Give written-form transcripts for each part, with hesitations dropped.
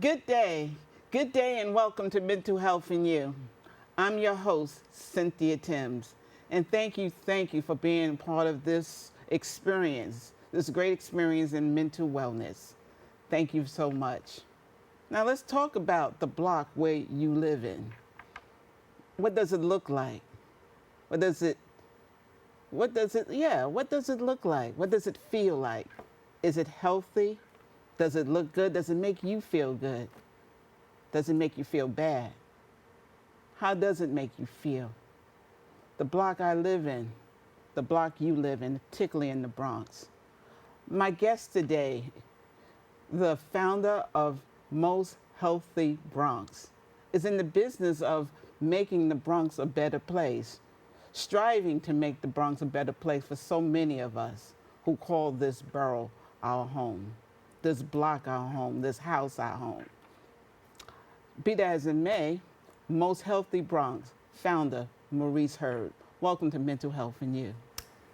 Good day. Good day and welcome to Mental Health and You. I'm your host, Cynthia Timms. And thank you for being part of this experience, this great experience in mental wellness. Thank you so much. Now let's talk about the block where you live in. What does it look like? What does it look like? What does it feel like? Is it healthy? Does it look good? Does it make you feel good? Does it make you feel bad? How does it make you feel? The block I live in, the block you live in, particularly in the Bronx. My guest today, the founder of Most Healthy Bronx, is in the business of making the Bronx a better place, striving to make the Bronx a better place for so many of us who call this borough our home, this block our home, this house our home. Be that as it may, Most Healthy Bronx founder Maurice Hurd. Welcome to Mental Health and You.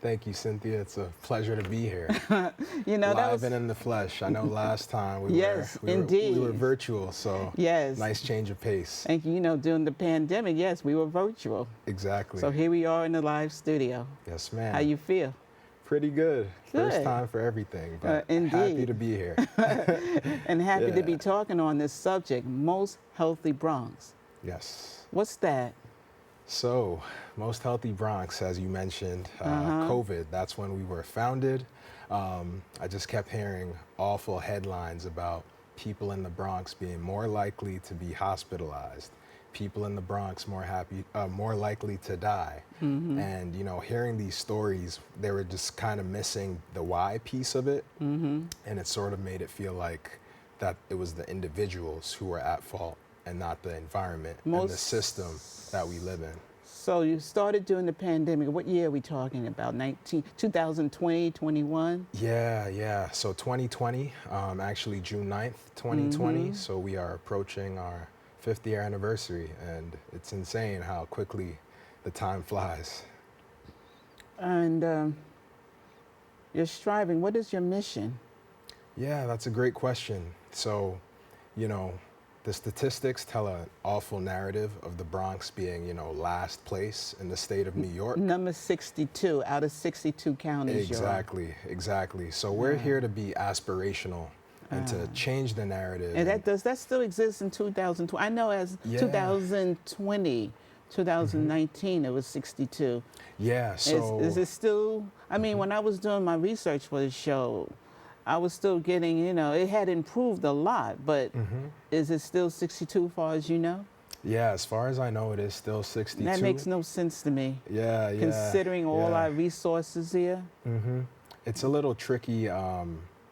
Thank you, Cynthia. It's a pleasure to be here. Live and in the flesh. I know last time we were virtual, so yes, nice change of pace. Thank you. During the pandemic, yes, we were virtual. Exactly. So here we are in the live studio. Yes, ma'am. How you feel? Pretty good. First time for everything, but indeed. Happy to be here. And happy to be talking on this subject, Most Healthy Bronx. Yes. What's that? So, Most Healthy Bronx, as you mentioned, COVID, that's when we were founded. I just kept hearing awful headlines about people in the Bronx being more likely to be hospitalized, people in the Bronx more likely to die. And, hearing these stories, they were just kind of missing the why piece of it. And it sort of made it feel like that it was the individuals who were at fault and not the environment and the system that we live in. So you started during the pandemic. What year are we talking about? 2020, 21? Yeah. So 2020, actually June 9th, 2020. So we are approaching our 5th year anniversary, and it's insane how quickly the time flies. And you're striving. What is your mission? Yeah, that's a great question. So, the statistics tell an awful narrative of the Bronx being, last place in the state of New York. Number 62 out of 62 counties. Exactly. So we're here to be aspirational and to change the narrative. And that still exists in 2020. I know as 2020, 2019, it was 62. Yeah, so... Is it still... I mean, when I was doing my research for the show, I was still getting, it had improved a lot, but is it still 62 as far as you know? Yeah, as far as I know, it is still 62. That makes no sense to me. Yeah. Considering all our resources here. It's a little tricky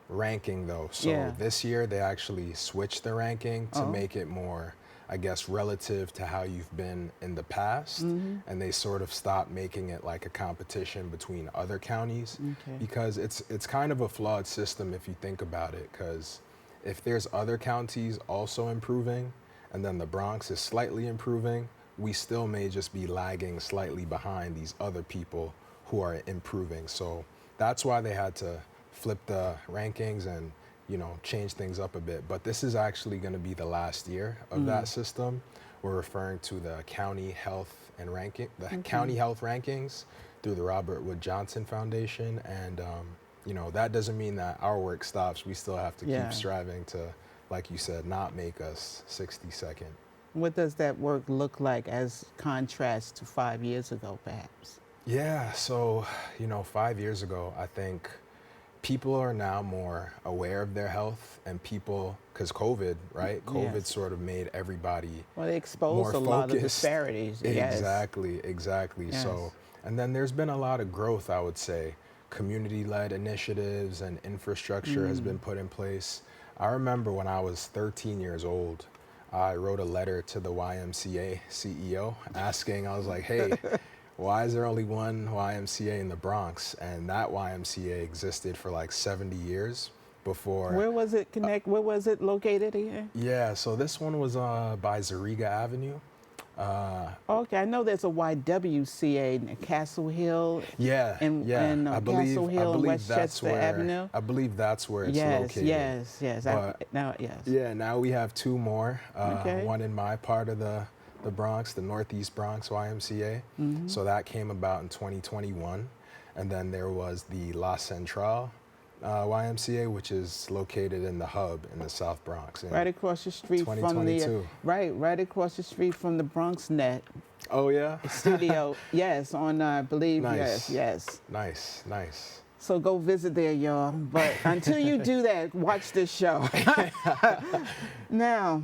ranking, though. So this year, they actually switched the ranking to make it more, I guess, relative to how you've been in the past. And they sort of stopped making it like a competition between other counties because it's kind of a flawed system if you think about it, because if there's other counties also improving and then the Bronx is slightly improving, we still may just be lagging slightly behind these other people who are improving. So that's why they had to flip the rankings and change things up a bit. But this is actually going to be the last year of that system. We're referring to the county health county health rankings through the Robert Wood Johnson Foundation. And, that doesn't mean that our work stops. We still have to keep striving to, like you said, not make us 62nd. What does that work look like as contrast to 5 years ago, perhaps? Yeah, so, 5 years ago, I think people are now more aware of their health, and because COVID, right? COVID sort of made everybody they exposed a lot of disparities. Exactly. Yes. So, and then there's been a lot of growth, I would say. Community-led initiatives and infrastructure has been put in place. I remember when I was 13 years old, I wrote a letter to the YMCA CEO asking, I was like, hey, why is there only one YMCA in the Bronx? And that YMCA existed for like 70 years before. Where was it where was it located here? Yeah, so this one was by Zariga Avenue. Okay, I know there's a YWCA in Castle Hill. Yeah, And Castle Hill and Westchester Avenue. I believe that's where it's Yes, located. yes. But Yes. yeah, now we have two more. Okay. One in my part of the Bronx, the Northeast Bronx YMCA. So that came about in 2021. And then there was the La Central YMCA, which is located in the hub in the South Bronx. Right across the street from the 2022. right across the street from the Bronxnet Oh yeah. studio. Yes, on I believe. Nice. Yes. Nice. So go visit there, y'all. But until you do that, watch this show. Now,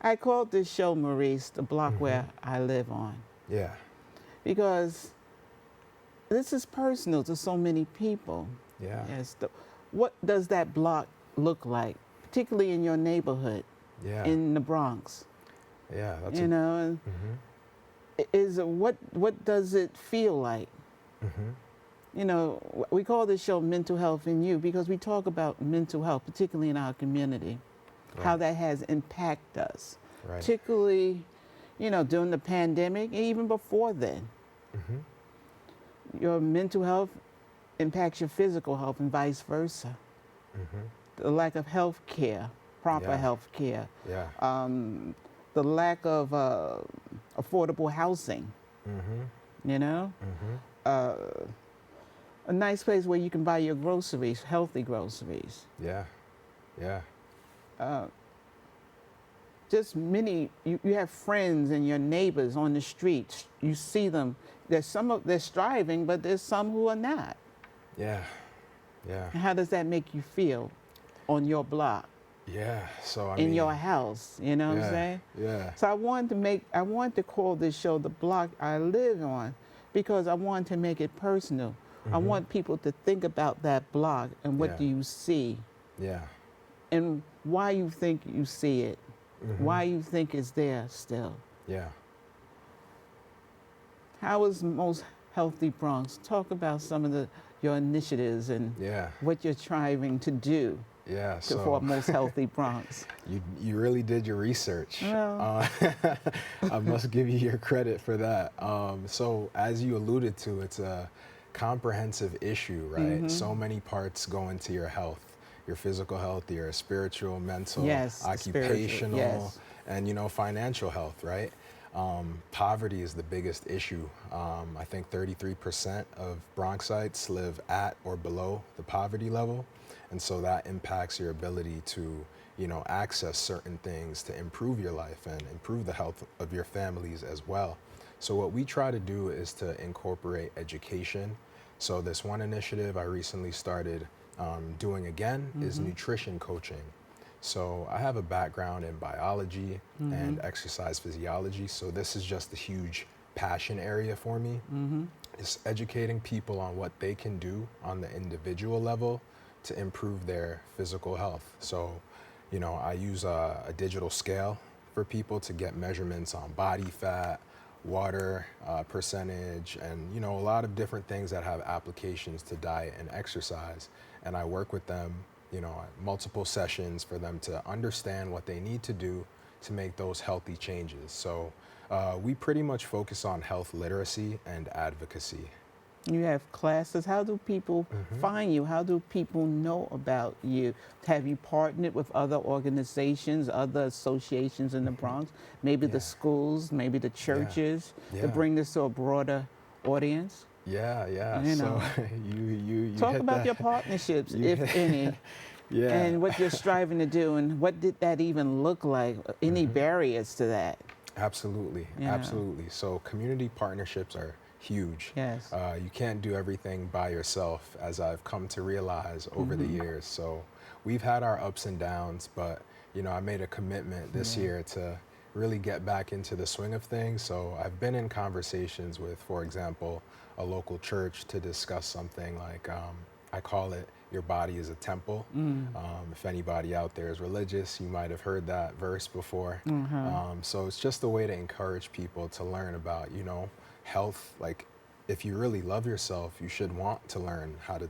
I called this show, Maurice, the block where I live on, Yeah. because this is personal to so many people. Yeah. Yes. What does that block look like, particularly in your neighborhood, Yeah. in the Bronx? Yeah. That's You know, and what does it feel like? You know, we call this show Mental Health in You because we talk about mental health, particularly in our community, how that has impacted us, Right. particularly, you know, during the pandemic and even before then. Your mental health impacts your physical health and vice versa. The lack of health care, proper health care, Yeah. the lack of affordable housing, you know, a nice place where you can buy your groceries, healthy groceries. Yeah. Just many, you have friends and your neighbors on the streets. You see them. They're striving, but there's some who are not. Yeah. And how does that make you feel on your block, Yeah. So in your house? You know what I'm saying? Yeah. So I wanted to call this show The Block I Live On because I wanted to make it personal. I want people to think about that block and what do you see Yeah. and why you think you see it, why you think it's there still. Yeah. How is Most Healthy Bronx? Talk about some of your initiatives and what you're striving to do for Most Healthy Bronx. You really did your research. Well. I must give you your credit for that. So as you alluded to, it's a comprehensive issue, right? So many parts go into your health, your physical health, your spiritual, mental, occupational, and, you know, financial health, right? Poverty is the biggest issue. I think 33% of Bronxites live at or below the poverty level. And so that impacts your ability to, you know, access certain things to improve your life and improve the health of your families as well. So what we try to do is to incorporate education. So this one initiative I recently started doing again is nutrition coaching. So I have a background in biology and exercise physiology. So this is just a huge passion area for me. It's educating people on what they can do on the individual level to improve their physical health. So, you know, I use a digital scale for people to get measurements on body fat, water percentage, and, you know, a lot of different things that have applications to diet and exercise. And I work with them, you know, multiple sessions for them to understand what they need to do to make those healthy changes. So we pretty much focus on health literacy and advocacy. You have classes. How do people find you? How do people know about you? Have you partnered with other organizations, other associations in the Bronx? Maybe the schools, maybe the churches, to bring this to a broader audience? Yeah. You So know. you Talk hit about that. your partnerships, if any, Yeah. and what you're striving to do, and what did that even look like? Any barriers to that? Absolutely. Yeah. Absolutely. So community partnerships are huge. Yes. You can't do everything by yourself, as I've come to realize over the years. So we've had our ups and downs, but, you know, I made a commitment this year to really get back into the swing of things. So I've been in conversations with, for example, a local church to discuss something like, I call it Your Body is a Temple. If anybody out there is religious, you might have heard that verse before. So it's just a way to encourage people to learn about, you know, health, like if you really love yourself, you should want to learn how to,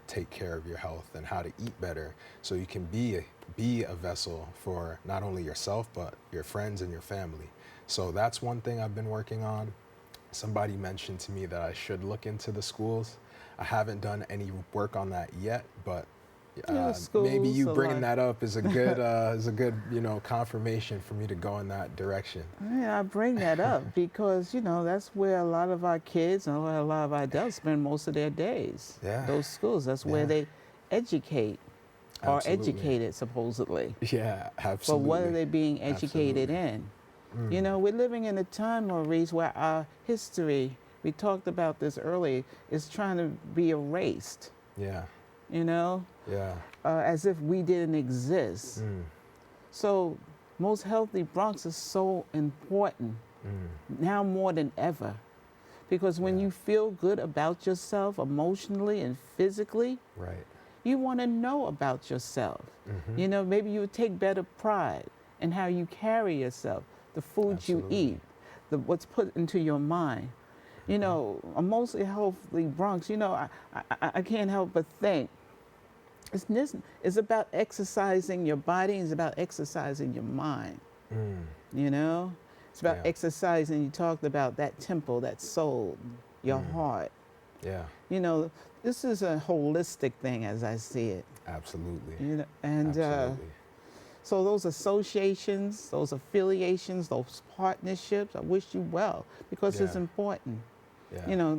take care of your health and how to eat better so you can be a vessel for not only yourself, but your friends and your family. So that's one thing I've been working on. Somebody mentioned to me that I should look into the schools. I haven't done any work on that yet, but maybe you bringing that up is a good confirmation for me to go in that direction. Yeah, I bring that up because that's where a lot of our kids and a lot of our adults spend most of their days. Yeah. Those schools, that's where they educate or Absolutely. educated supposedly. Yeah, absolutely. But what are they being educated Absolutely. in? We're living in a time, Maurice, where our history, we talked about this earlier, is trying to be erased. Yeah. Yeah. As if we didn't exist. So most healthy Bronx is so important now more than ever. Because when you feel good about yourself emotionally and physically, right, you want to know about yourself. Maybe you would take better pride in how you carry yourself, the foods you eat, what's put into your mind. A mostly healthy Bronx, I can't help but think it's about exercising your body, it's about exercising your mind. It's about exercising. You talked about that temple, that soul, your heart. Yeah. This is a holistic thing as I see it. Absolutely. Absolutely. So those associations, those affiliations, those partnerships, I wish you well because it's important. Yeah.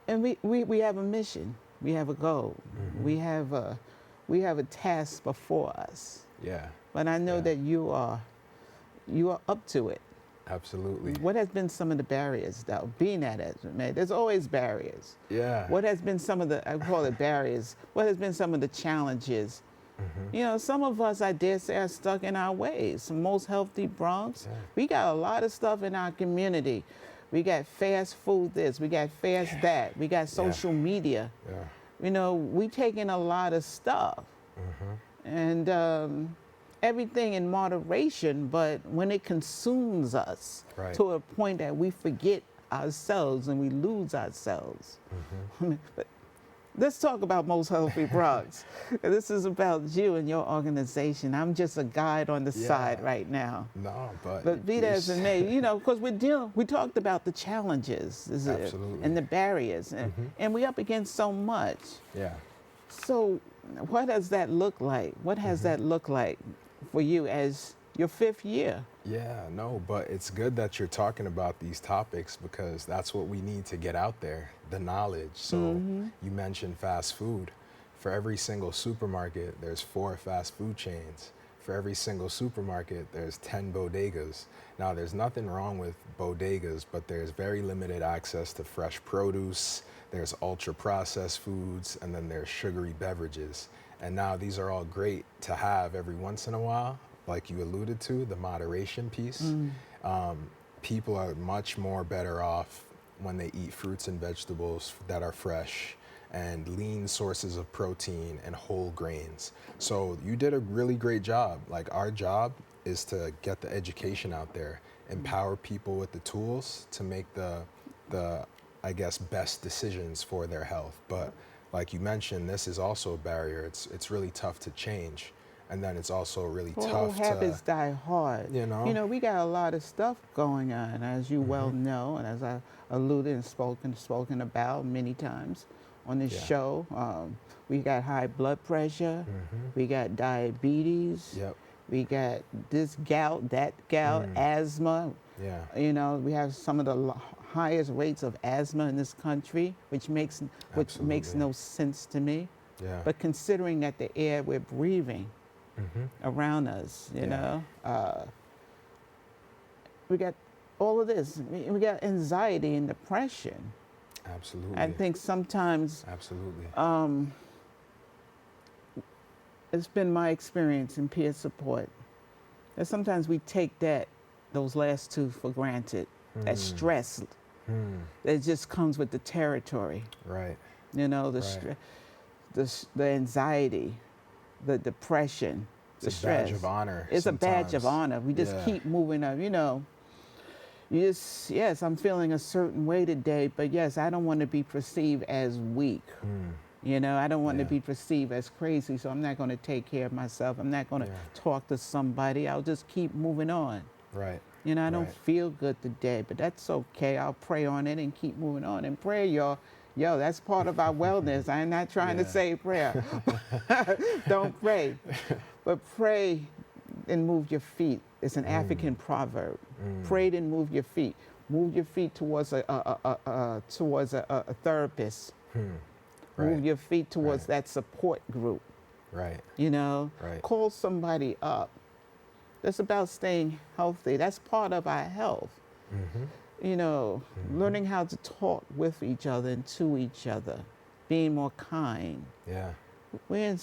And we have a mission. We have a goal. We have a task before us. Yeah. But I know that you are up to it. Absolutely. What has been some of the barriers, though? Being at it, man, there's always barriers. Yeah. What has been some of the, I call it barriers, what has been some of the challenges? Some of us, I dare say, are stuck in our ways. The most healthy Bronx, we got a lot of stuff in our community. We got fast food this, we got fast that, we got social media. We taking a lot of stuff. And everything in moderation, but when it consumes us to a point that we forget ourselves and we lose ourselves. But let's talk about Most Healthy Bronx. This is about you and your organization. I'm just a guide on the side right now. No, but be that as it may, because we talked about the challenges and the barriers, and we up against so much. Yeah. So what does that look like? What has that looked like for you as your 5th year? Yeah, no, but it's good that you're talking about these topics because that's what we need to get out there, the knowledge. So you mentioned fast food. For every single supermarket, there's 4 fast food chains. For every single supermarket, there's 10 bodegas. Now, there's nothing wrong with bodegas, but there's very limited access to fresh produce. There's ultra-processed foods, and then there's sugary beverages. And now these are all great to have every once in a while, like you alluded to, the moderation piece. People are much more better off when they eat fruits and vegetables that are fresh and lean sources of protein and whole grains. So you did a really great job. Like, our job is to get the education out there, empower people with the tools to make the I guess, best decisions for their health. But like you mentioned, this is also a barrier. It's really tough to change. And then it's also really tough habits to die hard. We got a lot of stuff going on, as you well know, and as I alluded and spoken about many times on this show. We got high blood pressure. We got diabetes. We got this gout, that gout, asthma. We have some of the highest rates of asthma in this country, which makes no sense to me. But considering that the air we're breathing around us, we got all of this. We got anxiety and depression. Absolutely. I think sometimes. Absolutely. It's been my experience in peer support that sometimes we take those last two for granted. That stress that just comes with the territory. Right. The anxiety, the depression, the stress. It's a badge of honor. It's a badge of honor. We just keep moving up. yes, I'm feeling a certain way today, but yes, I don't want to be perceived as weak. You know, I don't want to be perceived as crazy, so I'm not going to take care of myself. I'm not going to talk to somebody. I'll just keep moving on. Right. You know, I don't Right. feel good today, but that's okay. I'll pray on it and keep moving on. And prayer, y'all, yo, that's part of our wellness. I'm not trying to say prayer. Don't pray. But pray and move your feet. It's an African proverb. Pray and move your feet. Move your feet towards a therapist. Right. Move your feet towards that support group. Right. You know, Right. call somebody up. That's about staying healthy. That's part of our health. You know, learning how to talk with each other and to each other, being more kind. Yeah. We're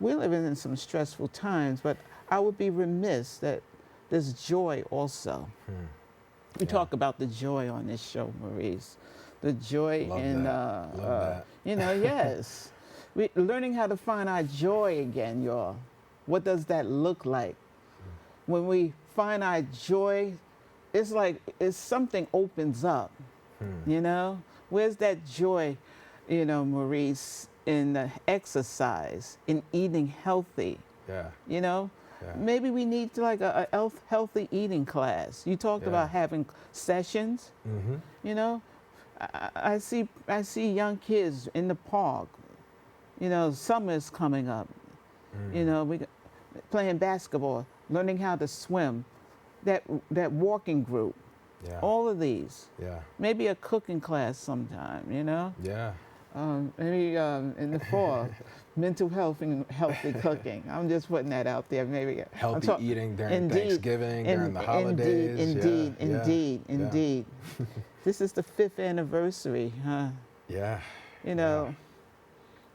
living in some stressful times, but I would be remiss that there's joy also. We talk about the joy on this show, Maurice. The joy Love in, that. Love that. you know, yes. Learning how to find our joy again, y'all. What does that look like? When we find our joy, it's like something opens up, you know? Where's that joy, you know, Maurice, in the exercise, in eating healthy, Yeah. you know? Yeah. Maybe we need like a healthy eating class. You talked about having sessions, you know? I see young kids in the park, you know, summer's coming up, you know, playing basketball, learning how to swim, that walking group, all of these. Yeah. Maybe a cooking class sometime, you know? Yeah. Maybe in the fall, mental health and healthy cooking. I'm just putting that out there. Maybe Healthy eating during Thanksgiving, during the holidays. Indeed. This is the 5th anniversary, huh? Yeah. You know,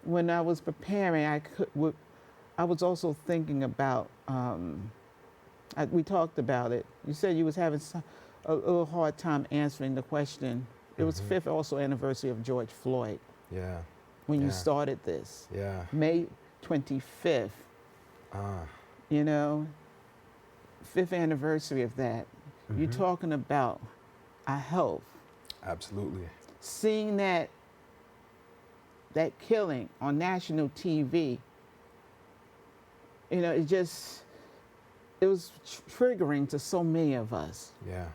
when I was preparing, I was also thinking about. We talked about it. You said you was having a little hard time answering the question. It was 5th also anniversary of George Floyd. Yeah. When you started this. Yeah. May 25th. You know, 5th anniversary of that. You're talking about our health. Absolutely. Seeing that killing on national TV, you know, it was triggering to so many of us. Yeah.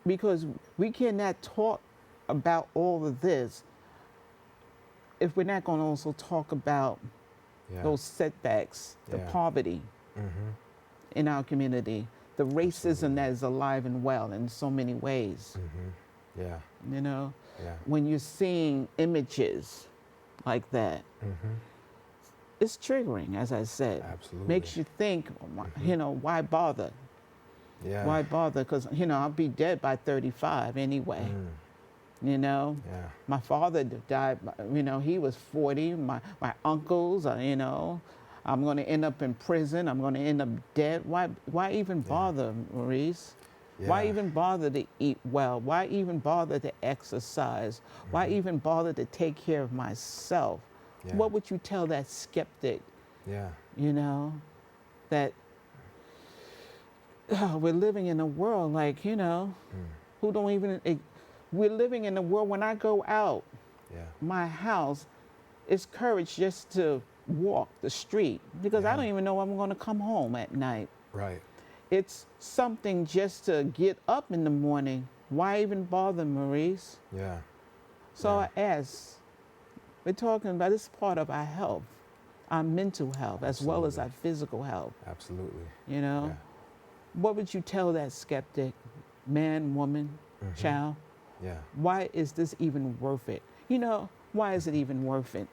Because we cannot talk about all of this if we're not going to also talk about those setbacks, the poverty in our community, the racism that is alive and well in so many ways. Yeah. You know, Yeah. when you're seeing images like that, it's triggering, as I said. Absolutely. Makes you think, you know, why bother? Yeah. Why bother? Because, you know, I'll be dead by 35 anyway. You know, my father died, you know, he was 40. My uncles, you know, I'm going to end up in prison. I'm going to end up dead. Why even bother, Maurice? Yeah. Why even bother to eat well? Why even bother to exercise? Why even bother to take care of myself? Yeah. What would you tell that skeptic, Yeah. you know, that we're living in a world like, you know, who don't even, we're living in a world when I go out, my house, it's courage just to walk the street because I don't even know when I'm going to come home at night. Right. It's something just to get up in the morning. Why even bother, Maurice? Yeah. So I ask, we're talking about this part of our health, our mental health, as well as our physical health. Absolutely. You know, what would you tell that skeptic, man, woman, child? Yeah. Why is this even worth it? You know, why is it even worth it?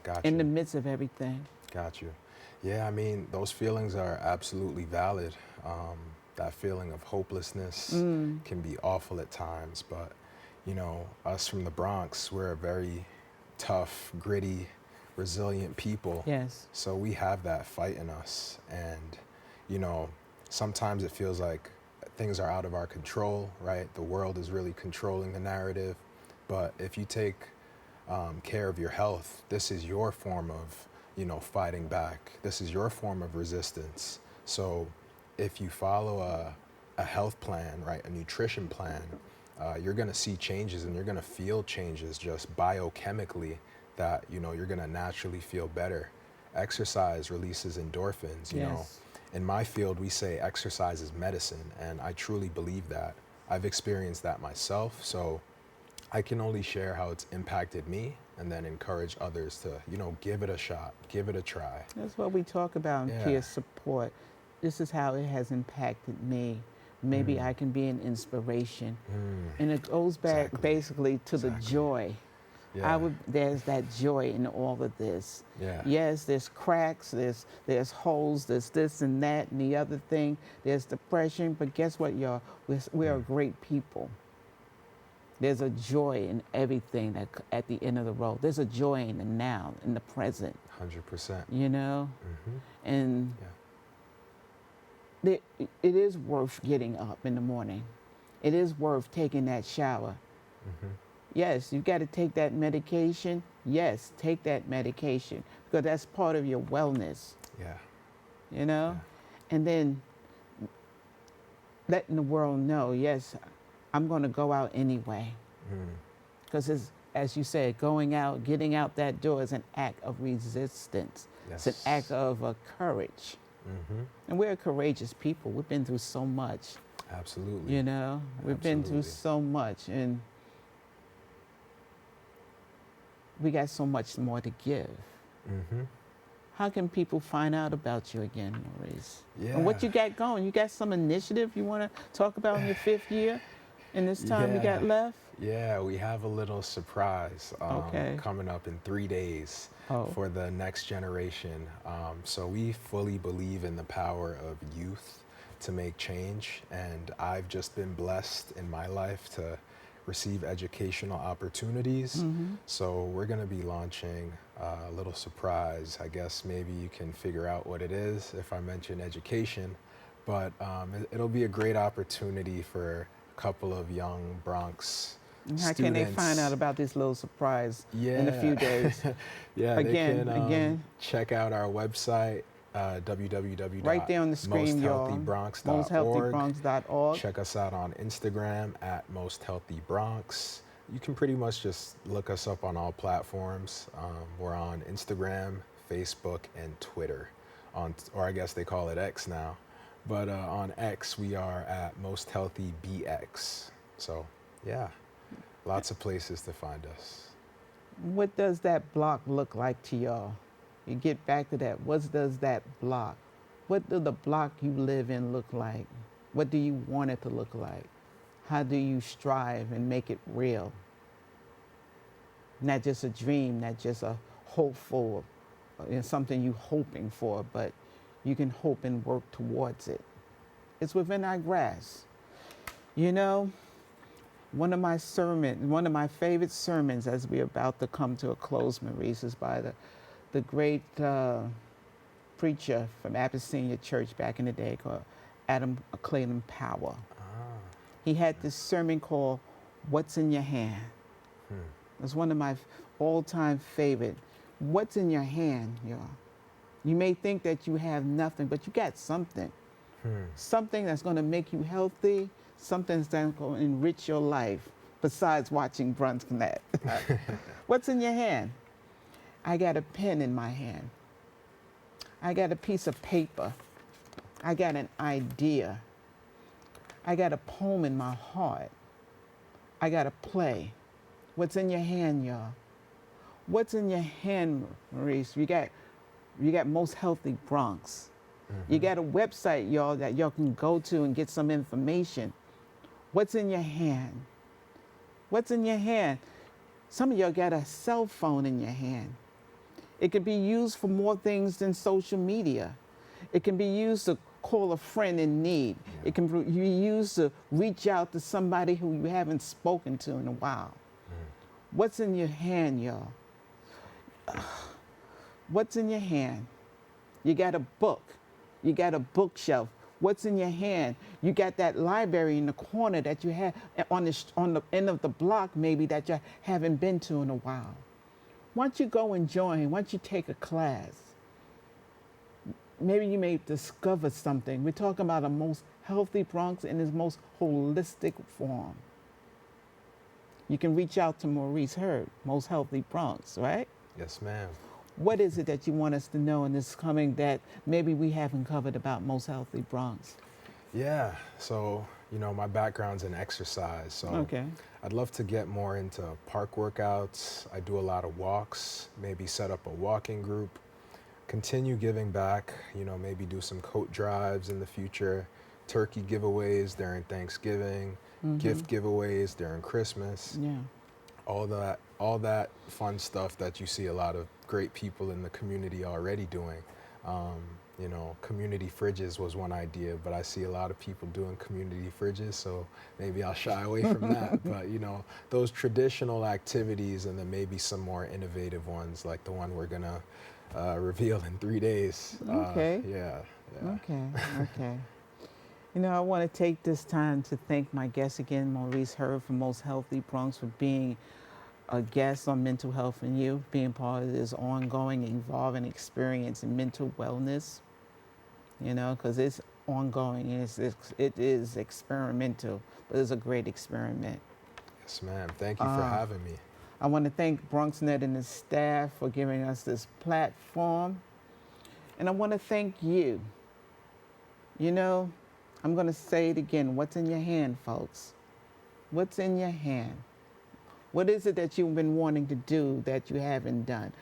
Got in you. the midst of everything? Got you. Yeah, I mean, those feelings are absolutely valid. That feeling of hopelessness can be awful at times, but, you know, us from the Bronx, we're a very tough, gritty, resilient people. Yes. So we have that fight in us. And, you know, sometimes it feels like things are out of our control, right? The world is really controlling the narrative. But if you take care of your health, this is your form of, you know, fighting back. This is your form of resistance. So if you follow a health plan, right, a nutrition plan, you're going to see changes and you're going to feel changes just biochemically that, you know, you're going to naturally feel better. Exercise releases endorphins, you know. In my field, we say exercise is medicine, and I truly believe that. I've experienced that myself, so I can only share how it's impacted me and then encourage others to, you know, give it a shot, give it a try. That's what we talk about in peer support. This is how it has impacted me. Maybe I can be an inspiration. And it goes back basically to the joy. There's that joy in all of this. Yes, there's cracks, there's holes, there's this and that and the other thing. There's depression, but guess what, y'all? We're a great people. There's a joy in everything that at the end of the road. There's a joy in the now, in the present. 100%. You know? And it is worth getting up in the morning. It is worth taking that shower. Yes, you got to take that medication. Yes, take that medication because that's part of your wellness. You know? And then letting the world know, yes, I'm going to go out anyway. Because as you said, going out, getting out that door is an act of resistance. It's an act of courage. And we're courageous people. We've been through so much. Absolutely. You know, we've been through so much, and we got so much more to give. How can people find out about you again, Maurice? And what you got going? You got some initiative you want to talk about in your 5th year in this time you got left? Yeah, we have a little surprise coming up in 3 days for the next generation. So we fully believe in the power of youth to make change. And I've just been blessed in my life to receive educational opportunities. So we're going to be launching a little surprise. I guess maybe you can figure out what it is if I mention education. But it'll be a great opportunity for a couple of young Bronx How can they find out about this little surprise in a few days? They can check out our website, www. Right there on the screen, y'all. mosthealthybronx.org. Check us out on Instagram at mosthealthybronx. You can pretty much just look us up on all platforms. We're on Instagram, Facebook, and Twitter, or I guess they call it X now. But on X, we are at mosthealthybx. So, yeah. Lots of places to find us. What does that block look like to y'all? You get back to that. What does that block? What does the block you live in look like? What do you want it to look like? How do you strive and make it real? Not just a dream, not just a hopeful, something you're hoping for, but you can hope and work towards it. It's within our grasp. You know, one of my favorite sermons as we're about to come to a close, Maurice, is by the great preacher from Abyssinia Church back in the day called Adam Clayton Powell. He had this sermon called What's in Your Hand? It's one of my all-time favorite. What's in your hand, y'all? You may think that you have nothing, but you got something. Something that's going to make you healthy, something that's going to enrich your life besides watching Bronxnet. What's in your hand? I got a pen in my hand. I got a piece of paper. I got an idea. I got a poem in my heart. I got a play. What's in your hand, y'all? What's in your hand, Maurice? You got Most Healthy Bronx. You got a website, y'all, that y'all can go to and get some information. What's in your hand? What's in your hand? Some of y'all got a cell phone in your hand. It can be used for more things than social media. It can be used to call a friend in need. It can be used to reach out to somebody who you haven't spoken to in a while. What's in your hand, y'all? What's in your hand? You got a book. You got a bookshelf. What's in your hand? You got that library in the corner that you have on the end of the block maybe that you haven't been to in a while. Why don't you go and join? Why don't you take a class? maybe you may discover something. We're talking about a most healthy Bronx in its most holistic form. You can reach out to Maurice Hurd, Most Healthy Bronx, right? Yes, ma'am. What is it that you want us to know in this coming that maybe we haven't covered about Most Healthy Bronx? Yeah, so, you know, my background's in exercise, so Okay. I'd love to get more into park workouts. I do a lot of walks, maybe set up a walking group, continue giving back, you know, maybe do some coat drives in the future, turkey giveaways during Thanksgiving, gift giveaways during Christmas. Yeah. All that fun stuff that you see a lot of great people in the community already doing. You know, community fridges was one idea, but I see a lot of people doing community fridges, so maybe I'll shy away from that. But, you know, those traditional activities and then maybe some more innovative ones like the one we're gonna reveal in 3 days. Okay. Yeah. Okay. You know, I want to take this time to thank my guest again, Maurice Hurd from Most Healthy Bronx, for being a guest on Mental Health and You, being part of this ongoing, evolving experience in mental wellness, you know, because it's ongoing, it is experimental, but it's a great experiment. Yes, ma'am. Thank you for having me. I want to thank Bronxnet and the staff for giving us this platform. And I want to thank you. You know, I'm going to say it again. What's in your hand, folks? What's in your hand? What is it that you've been wanting to do that you haven't done?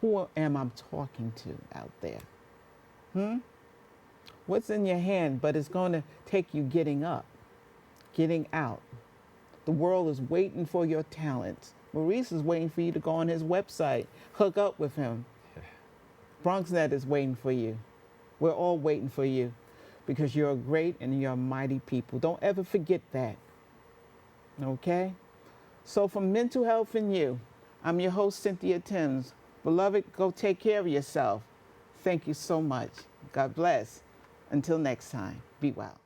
Who am I talking to out there? What's in your hand, but it's going to take you getting up, getting out. The world is waiting for your talents. Maurice is waiting for you to go on his website, hook up with him. Bronxnet is waiting for you. We're all waiting for you because you're a great and you're a mighty people. Don't ever forget that. Okay? So from Mental Health and You, I'm your host, Cynthia Timms. Beloved, go take care of yourself. Thank you so much. God bless. Until next time, be well.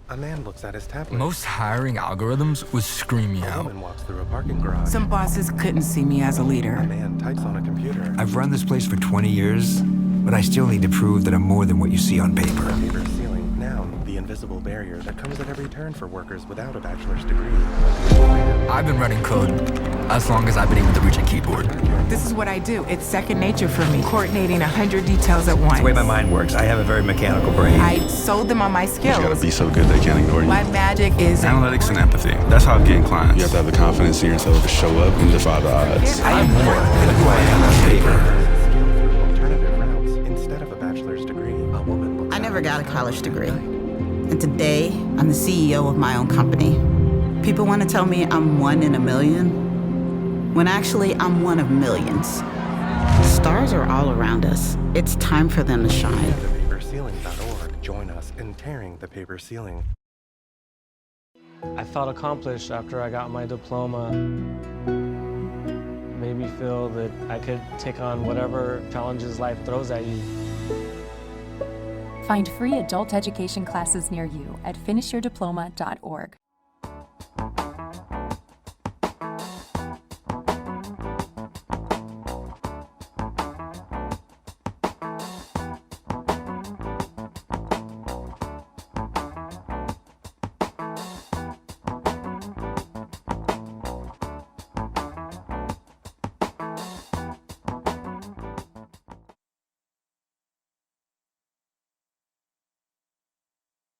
A man looks at his tablet. Most hiring algorithms would scream me A out. woman walks through a parking garage. Some bosses couldn't see me as a A leader. man types on a computer. I've run this place for 20 years, but I still need to prove that I'm more than what you see on paper. The paper ceiling, noun, the invisible barrier that comes at every turn for workers without a bachelor's degree. I've been running code as long as I've been able to reach a keyboard. This is what I do. It's second nature for me, coordinating 100 details at once. The way my mind works, I have a very mechanical brain. I sold them on my skills. You gotta be so good they can't ignore you. My magic is Analytics and empathy. That's how I'm getting clients. You have to have the confidence in yourself to show up and defy the odds. I am more than who I am on paper. Alternative routes instead of a bachelor's degree. A woman looks I at never her got a tablet. college degree. And today, I'm the CEO of my own company. People want to tell me I'm one in a million, when actually I'm one of millions. Stars are all around us. It's time for them to shine. ThePaperCeiling.org. Join us in tearing the paper ceiling. I felt accomplished after I got my diploma. Made me feel that I could take on whatever challenges life throws at you. Find free adult education classes near you at finishyourdiploma.org.